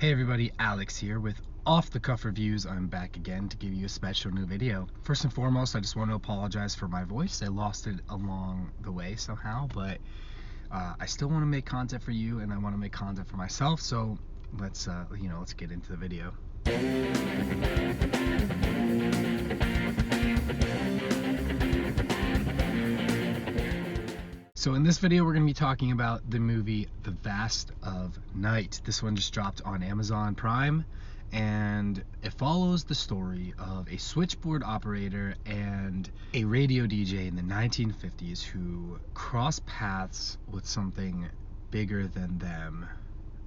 Hey everybody, Alex here with Off the Cuff Reviews. I'm back again to give you a special new video. First and foremost, I just want to apologize for my voice. I lost it along the way somehow, but I still want to make content for you and I want to make content for myself. So let's get into the video. So in this video, we're going to be talking about the movie The Vast of Night. This one just dropped on Amazon Prime, and it follows the story of a switchboard operator and a radio DJ in the 1950s who cross paths with something bigger than them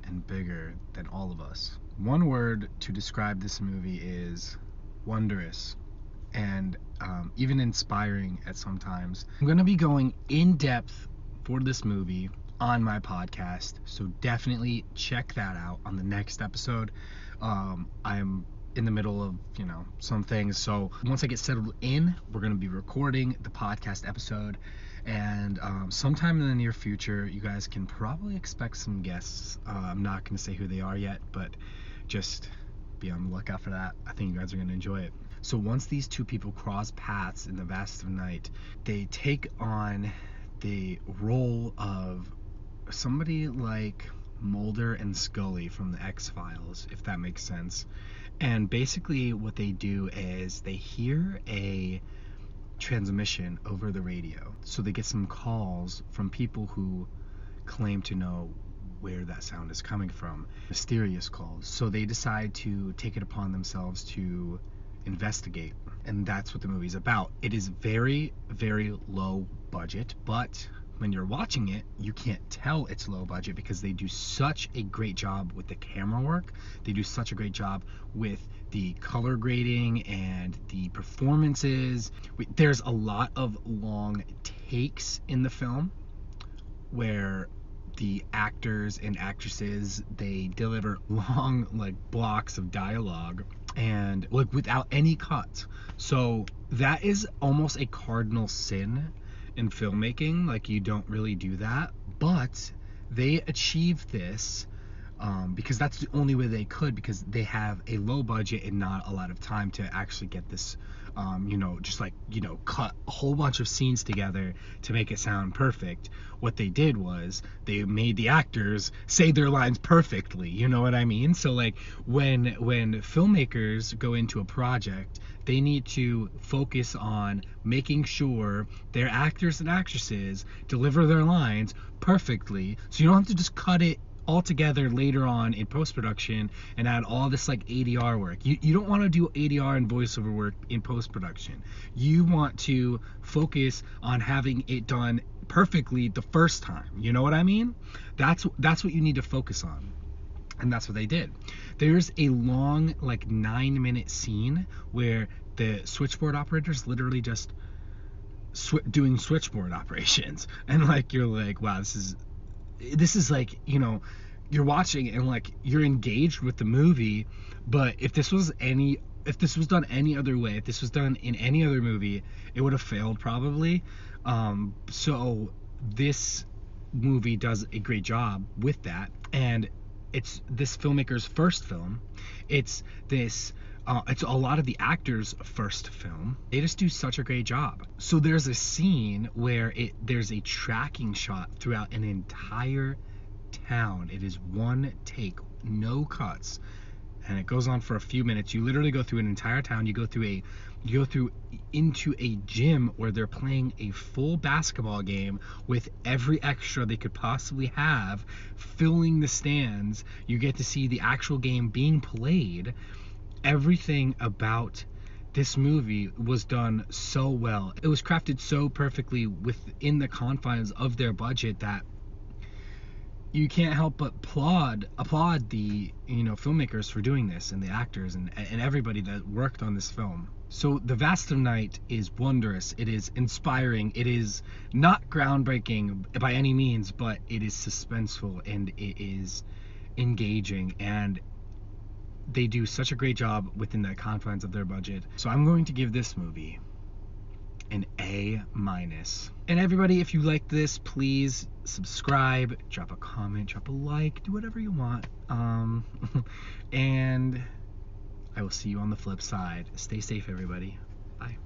and bigger than all of us. One word to describe this movie is wondrous and even inspiring at some times. I'm going to be going in depth for this movie on my podcast, so definitely check that out on the next episode. I'm in the middle of some things, so once I get settled in, we're going to be recording the podcast episode, and sometime in the near future you guys can probably expect some guests. I'm not going to say who they are yet, but just be on the lookout for that. I think you guys are going to enjoy it. So once these two people cross paths in the vast of night, they take on the role of somebody like Mulder and Scully from the X-Files, if that makes sense. And basically what they do is they hear a transmission over the radio. So they get some calls from people who claim to know where that sound is coming from, mysterious calls. So they decide to take it upon themselves to investigate, and that's what the movie's about. It is very, very low budget, but when you're watching it, you can't tell it's low budget because they do such a great job with the camera work. They do such a great job with the color grading and the performances. There's a lot of long takes in the film where the actors and actresses, they deliver long blocks of dialogue and without any cuts. So that is almost a cardinal sin in filmmaking. You don't really do that, but they achieve this because that's the only way they could, because they have a low budget and not a lot of time to actually get this cut a whole bunch of scenes together to make it sound perfect. What they did was they made the actors say their lines perfectly, you know what I mean? So when filmmakers go into a project, they need to focus on making sure their actors and actresses deliver their lines perfectly, so you don't have to just cut it all together later on in post-production and add all this ADR work. You don't want to do ADR and voiceover work in post-production. You want to focus on having it done perfectly the first time. You know what I mean? That's what you need to focus on. And that's what they did. There's a long 9-minute scene where the switchboard operators literally just doing switchboard operations, and you're wow, this is you're watching and you're engaged with the movie. But if this was done any other way, if this was done in any other movie, it would have failed probably. So this movie does a great job with that, and it's this filmmaker's first film. It's a lot of the actors' first film. They just do such a great job. So there's a scene where there's a tracking shot throughout an entire town. It is one take, no cuts, and it goes on for a few minutes. You literally go through an entire town. You go through into a gym where they're playing a full basketball game with every extra they could possibly have, filling the stands. You get to see the actual game being played. Everything about this movie was done so well. It was crafted so perfectly within the confines of their budget that you can't help but applaud the filmmakers for doing this, and the actors and everybody that worked on this film. So The Vast of Night is wondrous. It is inspiring. It is not groundbreaking by any means, but it is suspenseful and it is engaging, and they do such a great job within the confines of their budget. So I'm going to give this movie an A-. And everybody, if you like this, please subscribe, drop a comment, drop a like, do whatever you want. And I will see you on the flip side. Stay safe, everybody. Bye.